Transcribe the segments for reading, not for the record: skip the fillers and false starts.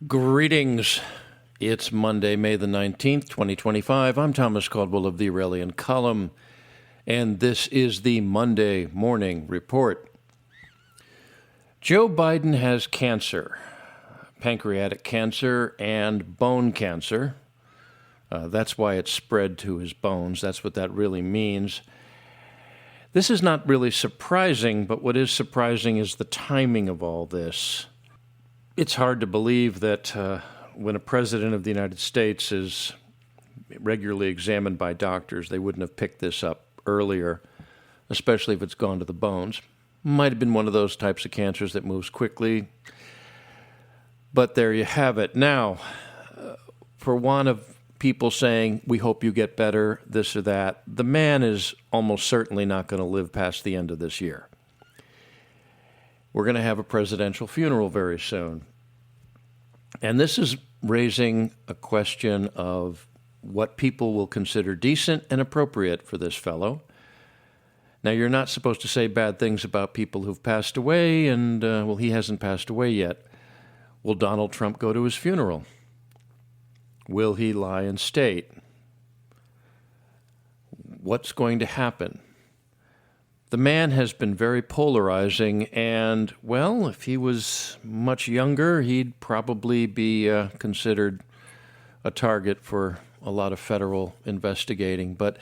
Greetings. It's Monday, May the 19th, 2025. I'm Thomas Caldwell of the Aurelian Column, and this is the Monday Morning Report. Joe Biden has cancer, pancreatic cancer and bone cancer. That's why it's spread to his bones. That's what that really means. This is not really surprising, but what is surprising is the timing of all this. It's hard to believe that when a president of the United States is regularly examined by doctors, they wouldn't have picked this up earlier, especially if it's gone to the bones. Might have been one of those types of cancers that moves quickly, but there you have it. Now, for want of people saying, we hope you get better, this or that, the man is almost certainly not going to live past the end of this year. We're going to have a presidential funeral very soon. And this is raising a question of what people will consider decent and appropriate for this fellow. Now, you're not supposed to say bad things about people who've passed away, and, he hasn't passed away yet. Will Donald Trump go to his funeral? Will he lie in state? What's going to happen? The man has been very polarizing, and, if he was much younger, he'd probably be considered a target for a lot of federal investigating. But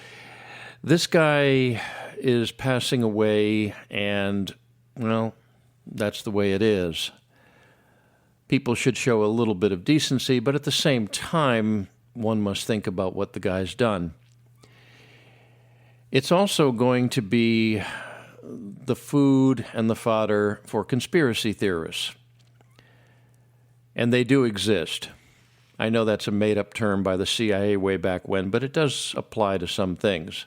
this guy is passing away, and, that's the way it is. People should show a little bit of decency, but at the same time, one must think about what the guy's done. It's also going to be the food and the fodder for conspiracy theorists. And they do exist. I know that's a made-up term by the CIA way back when, but it does apply to some things.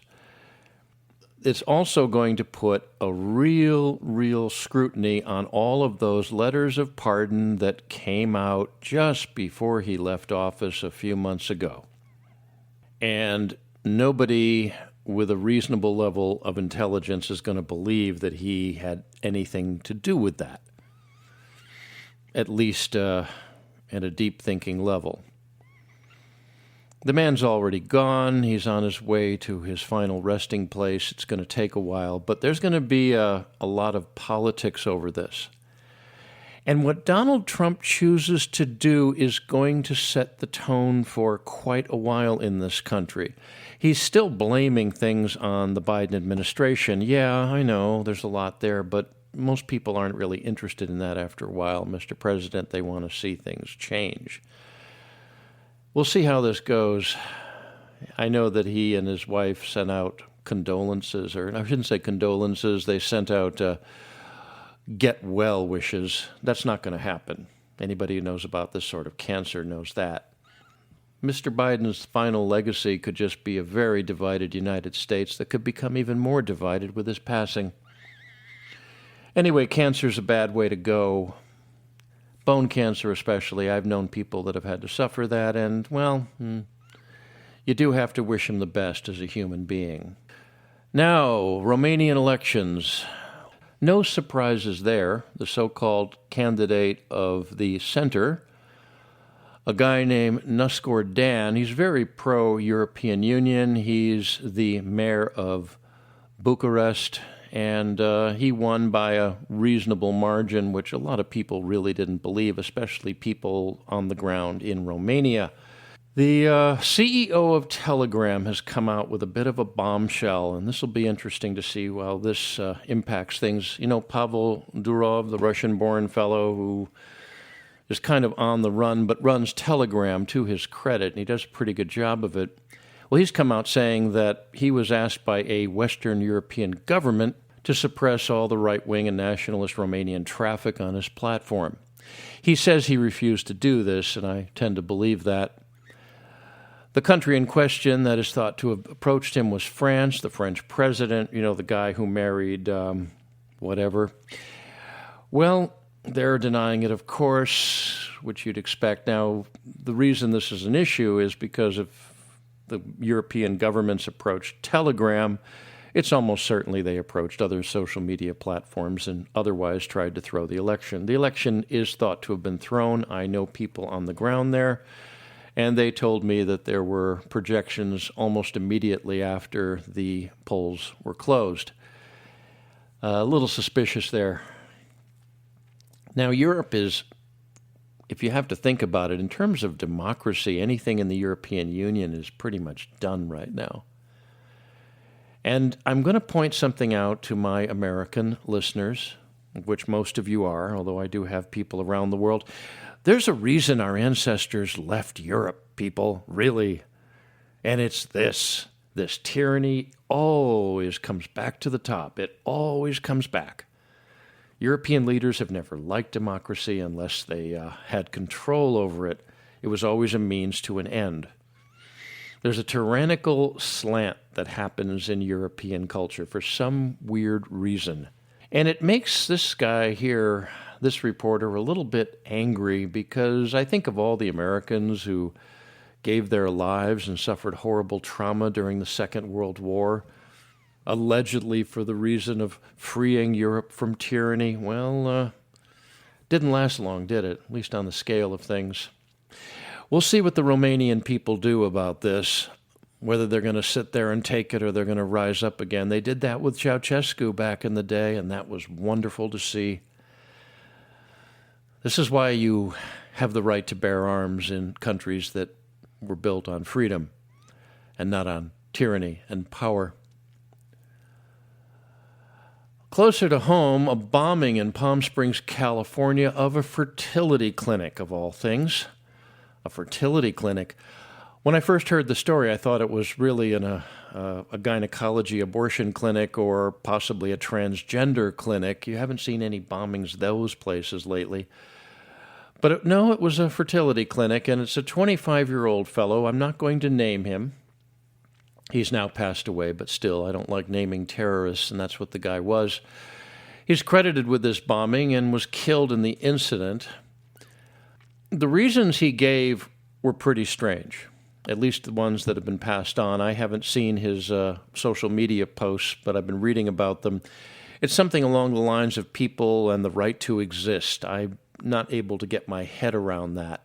It's also going to put a real scrutiny on all of those letters of pardon that came out just before he left office a few months ago. And nobody with a reasonable level of intelligence is going to believe that he had anything to do with that, at least at a deep thinking level. The man's already gone. He's on his way to his final resting place. It's going to take a while, but there's going to be a lot of politics over this. And what Donald Trump chooses to do is going to set the tone for quite a while in this country. He's still blaming things on the Biden administration. Yeah, I know, there's a lot there, but most people aren't really interested in that after a while, Mr. President. They want to see things change. We'll see how this goes. I know that he and his wife sent out condolences, or I shouldn't say condolences, they sent out get well wishes. That's not going to happen. Anybody who knows about this sort of cancer knows that. Mr. Biden's final legacy could just be a very divided United States that could become even more divided with his passing. Anyway, cancer's a bad way to go. Bone cancer especially. I've known people that have had to suffer that, and, you do have to wish him the best as a human being. Now, Romanian elections. No surprises there. The so-called candidate of the center, a guy named Născur Dan, he's very pro-European Union. He's the mayor of Bucharest, and he won by a reasonable margin, which a lot of people really didn't believe, especially people on the ground in Romania. The CEO of Telegram has come out with a bit of a bombshell, and this will be interesting to see how this impacts things. Pavel Durov, the Russian-born fellow who is kind of on the run, but runs Telegram to his credit, and he does a pretty good job of it. Well, he's come out saying that he was asked by a Western European government to suppress all the right-wing and nationalist Romanian traffic on his platform. He says he refused to do this, and I tend to believe that. The country in question that is thought to have approached him was France, the French president, the guy who married whatever. Well, they're denying it, of course, which you'd expect. Now, the reason this is an issue is because of the European government's approach to Telegram, It's almost certainly they approached other social media platforms and otherwise tried to throw the election. The election is thought to have been thrown. I know people on the ground there, and they told me that there were projections almost immediately after the polls were closed. A little suspicious there. Now, Europe is, if you have to think about it, in terms of democracy, anything in the European Union is pretty much done right now. And I'm going to point something out to my American listeners, which most of you are, although I do have people around the world. There's a reason our ancestors left Europe, people, really. And it's this. This tyranny always comes back to the top. It always comes back. European leaders have never liked democracy unless they had control over it. It was always a means to an end. There's a tyrannical slant that happens in European culture for some weird reason. And it makes this guy here, this reporter, a little bit angry because I think of all the Americans who gave their lives and suffered horrible trauma during the Second World War, allegedly for the reason of freeing Europe from tyranny. Well, didn't last long, did it? At least on the scale of things. We'll see what the Romanian people do about this, whether they're going to sit there and take it or they're going to rise up again. They did that with Ceausescu back in the day, and that was wonderful to see. This is why you have the right to bear arms in countries that were built on freedom and not on tyranny and power. Closer to home, a bombing in Palm Springs, California, of a fertility clinic, of all things. A fertility clinic. When I first heard the story, I thought it was really in a gynecology abortion clinic or possibly a transgender clinic. You haven't seen any bombings those places lately. But no, it was a fertility clinic, and it's a 25-year-old fellow. I'm not going to name him. He's now passed away, but still, I don't like naming terrorists, and that's what the guy was. He's credited with this bombing and was killed in the incident. The reasons he gave were pretty strange, at least the ones that have been passed on. I haven't seen his social media posts, but I've been reading about them. It's something along the lines of people and the right to exist. I'm not able to get my head around that.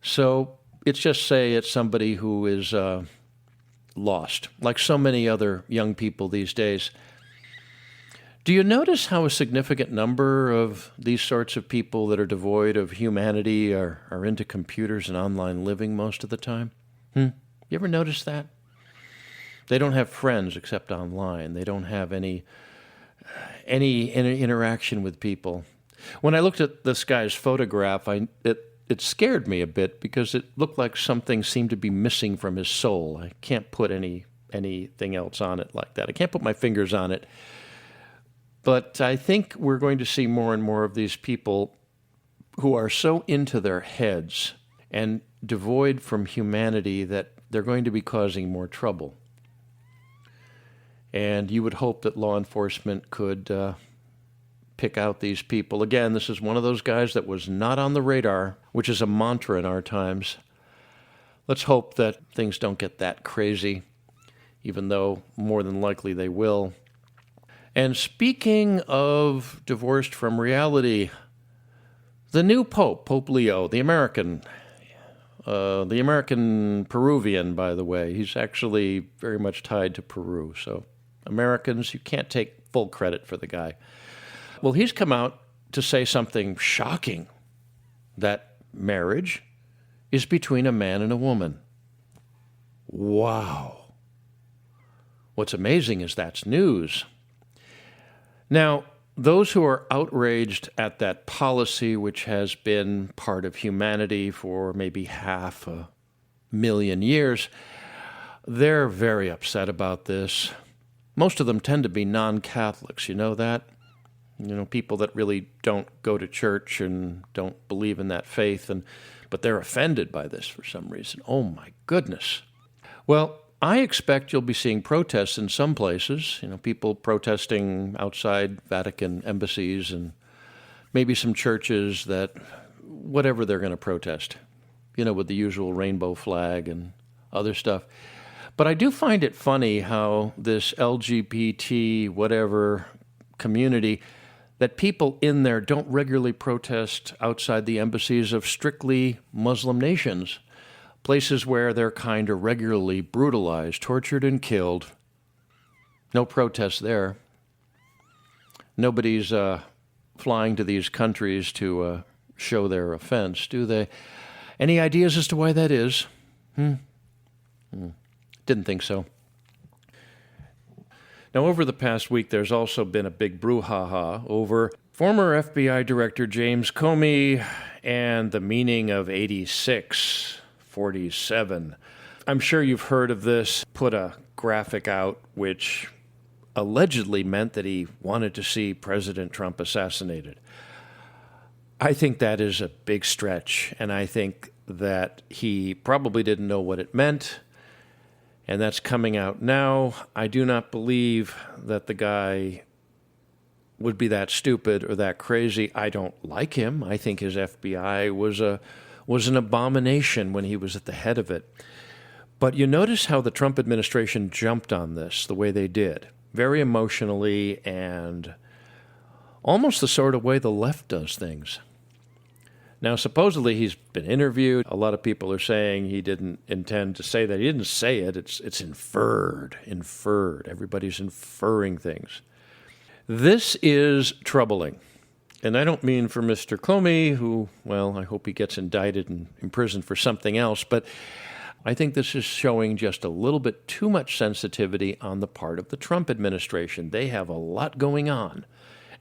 So it's just say it's somebody who is lost, like so many other young people these days. Do you notice how a significant number of these sorts of people that are devoid of humanity are into computers and online living most of the time? You ever notice that? They don't have friends except online. They don't have any interaction with people. When I looked at this guy's photograph, it scared me a bit because it looked like something seemed to be missing from his soul. I can't put anything else on it like that. I can't put my fingers on it. But I think we're going to see more and more of these people who are so into their heads and devoid from humanity that they're going to be causing more trouble. And you would hope that law enforcement could pick out these people. Again, this is one of those guys that was not on the radar, which is a mantra in our times. Let's hope that things don't get that crazy, even though more than likely they will. And speaking of divorced from reality, the new Pope, Pope Leo, the American Peruvian, by the way, he's actually very much tied to Peru. So Americans, you can't take full credit for the guy. Well, he's come out to say something shocking, that marriage is between a man and a woman. Wow. What's amazing is that's news. Now, those who are outraged at that policy, which has been part of humanity for maybe 500,000 years, they're very upset about this. Most of them tend to be non-Catholics, you know that? You know, people that really don't go to church and don't believe in that faith, but they're offended by this for some reason. Oh, my goodness. Well, I expect you'll be seeing protests in some places, people protesting outside Vatican embassies and maybe some churches that, whatever they're going to protest, with the usual rainbow flag and other stuff. But I do find it funny how this LGBT whatever community, that people in there don't regularly protest outside the embassies of strictly Muslim nations, places where their kind are regularly brutalized, tortured, and killed. No protests there. Nobody's flying to these countries to show their offense, do they? Any ideas as to why that is? Didn't think so. Now, over the past week, there's also been a big brouhaha over former FBI Director James Comey and the meaning of 8647. I'm sure you've heard of this. Put a graphic out which allegedly meant that he wanted to see President Trump assassinated. I think that is a big stretch, and I think that he probably didn't know what it meant, and that's coming out now. I do not believe that the guy would be that stupid or that crazy. I don't like him. I think his FBI was an abomination when he was at the head of it. But you notice how the Trump administration jumped on this the way they did, very emotionally, and almost the sort of way the left does things. Now, supposedly he's been interviewed. A lot of people are saying he didn't intend to say that. He didn't say it. It's inferred. Everybody's inferring things. This is troubling. And I don't mean for Mr. Comey, who, well, I hope he gets indicted and imprisoned for something else, but I think this is showing just a little bit too much sensitivity on the part of the Trump administration. They have a lot going on,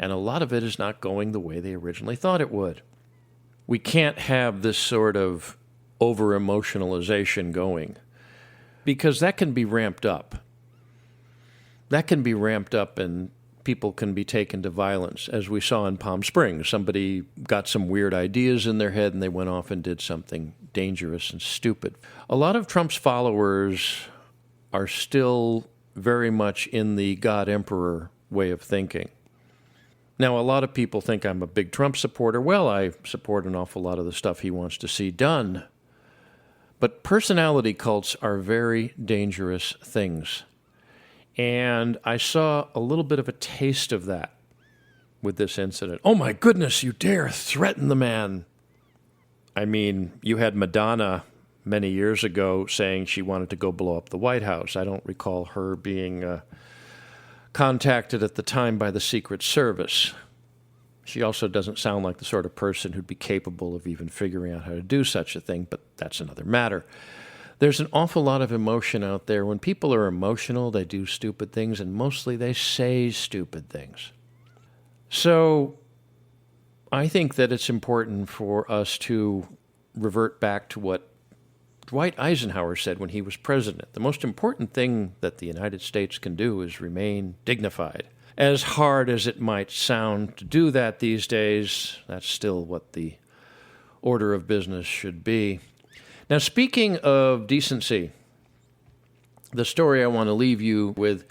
and a lot of it is not going the way they originally thought it would. We can't have this sort of over-emotionalization going, because that can be ramped up. That can be ramped up, and people can be taken to violence, as we saw in Palm Springs. Somebody got some weird ideas in their head, and they went off and did something dangerous and stupid. A lot of Trump's followers are still very much in the God Emperor way of thinking. Now, a lot of people think I'm a big Trump supporter. Well, I support an awful lot of the stuff he wants to see done. But personality cults are very dangerous things. And I saw a little bit of a taste of that with this incident. Oh my goodness, you dare threaten the man. I mean, you had Madonna many years ago saying she wanted to go blow up the White House. I don't recall her being contacted at the time by the Secret Service. She also doesn't sound like the sort of person who'd be capable of even figuring out how to do such a thing, but that's another matter. There's an awful lot of emotion out there. When people are emotional, they do stupid things, and mostly they say stupid things. So I think that it's important for us to revert back to what Dwight Eisenhower said when he was president. The most important thing that the United States can do is remain dignified. As hard as it might sound to do that these days, that's still what the order of business should be. Now, speaking of decency, the story I want to leave you with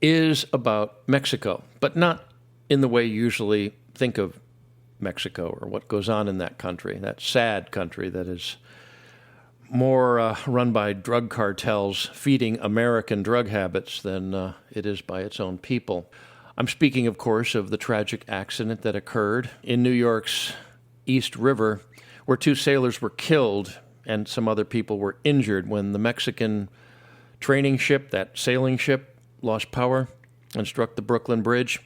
is about Mexico, but not in the way you usually think of Mexico or what goes on in that country, that sad country that is more run by drug cartels feeding American drug habits than it is by its own people. I'm speaking, of course, of the tragic accident that occurred in New York's East River, where 2 sailors were killed and some other people were injured when the Mexican training ship, that sailing ship, lost power and struck the Brooklyn Bridge.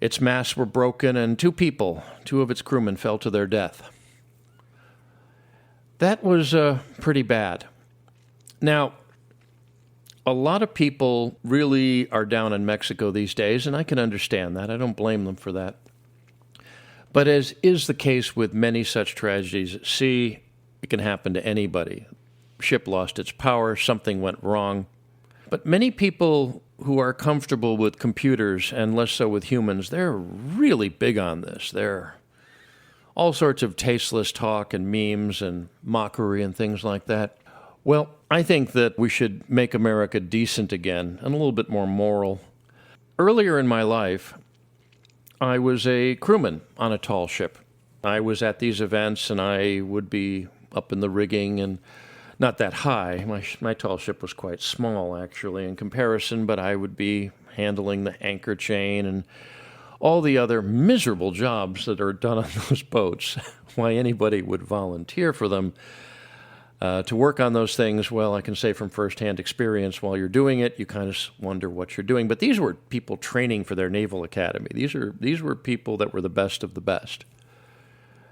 Its masts were broken and 2 of its crewmen fell to their death. That was pretty bad. Now, a lot of people really are down in Mexico these days, and I can understand that. I don't blame them for that. But as is the case with many such tragedies at sea, it can happen to anybody. Ship lost its power, something went wrong. But many people who are comfortable with computers and less so with humans, they're really big on this. They're all sorts of tasteless talk and memes and mockery and things like that. Well, I think that we should make America decent again and a little bit more moral. Earlier in my life, I was a crewman on a tall ship. I was at these events and I would be up in the rigging and not that high. My tall ship was quite small, actually, in comparison, but I would be handling the anchor chain and all the other miserable jobs that are done on those boats. Why anybody would volunteer for them to work on those things, well, I can say from firsthand experience, while you're doing it, you kind of wonder what you're doing. But these were people training for their naval academy. These were people that were the best of the best.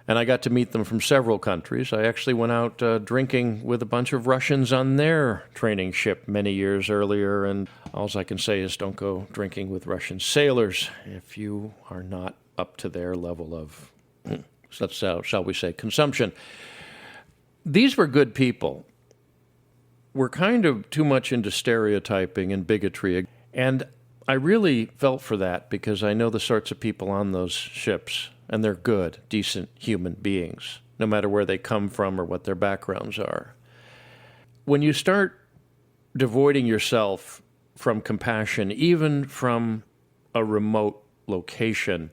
And I got to meet them from several countries. I actually went out drinking with a bunch of Russians on their training ship many years earlier, and all I can say is don't go drinking with Russian sailors if you are not up to their level of, shall we say, consumption. These were good people. We're kind of too much into stereotyping and bigotry, and I really felt for that because I know the sorts of people on those ships, and they're good, decent human beings, no matter where they come from or what their backgrounds are. When you start devoiding yourself from compassion, even from a remote location,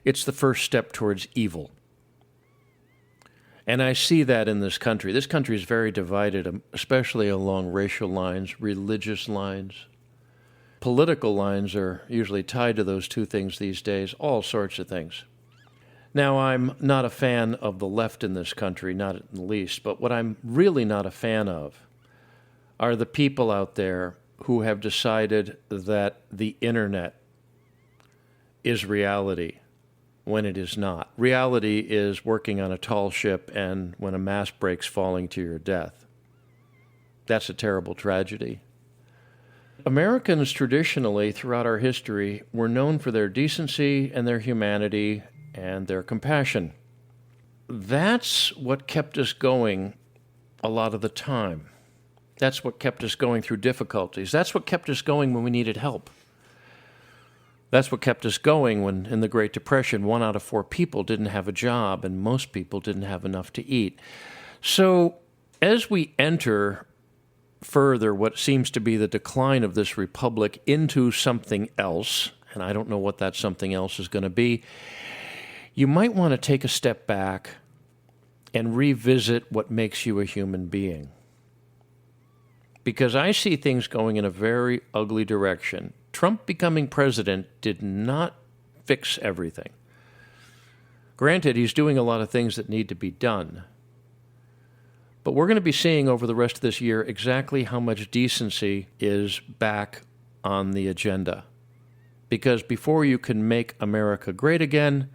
it's the first step towards evil. And I see that in this country. This country is very divided, especially along racial lines, religious lines. Political lines are usually tied to those two things these days, all sorts of things. Now, I'm not a fan of the left in this country, not in the least, but what I'm really not a fan of are the people out there who have decided that the internet is reality when it is not. Reality is working on a tall ship and when a mast breaks, falling to your death. That's a terrible tragedy. Americans traditionally, throughout our history, were known for their decency and their humanity and their compassion. That's what kept us going a lot of the time. That's what kept us going through difficulties. That's what kept us going when we needed help. That's what kept us going when, in the Great Depression, 1 out of 4 people didn't have a job and most people didn't have enough to eat. So, as we enter further what seems to be the decline of this republic into something else, and I don't know what that something else is going to be, you might want to take a step back and revisit what makes you a human being. Because I see things going in a very ugly direction. Trump becoming president did not fix everything. Granted, he's doing a lot of things that need to be done. But we're going to be seeing over the rest of this year exactly how much decency is back on the agenda. Because before you can make America great again,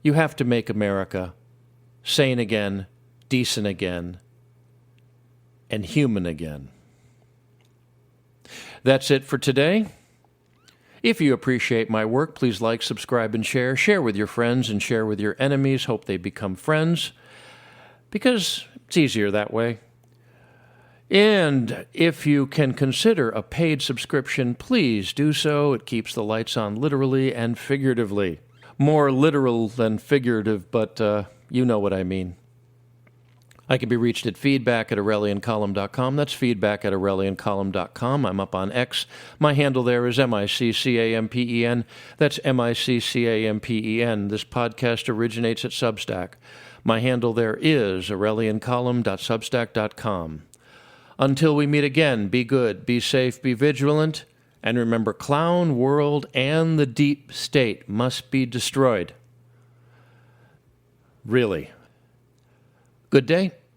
you have to make America sane again, decent again, and human again. That's it for today. If you appreciate my work, please like, subscribe, and share. Share with your friends and share with your enemies. Hope they become friends, because it's easier that way. And if you can consider a paid subscription, please do so. It keeps the lights on literally and figuratively. More literal than figurative, but you know what I mean. I can be reached at feedback@aureliancolumn.com. That's feedback@aureliancolumn.com. I'm up on X. My handle there is MICCAMPEN. That's MICCAMPEN. This podcast originates at Substack. My handle there is aureliancolumn.substack.com. Until we meet again, be good, be safe, be vigilant, and remember, clown world and the deep state must be destroyed. Really. Good day.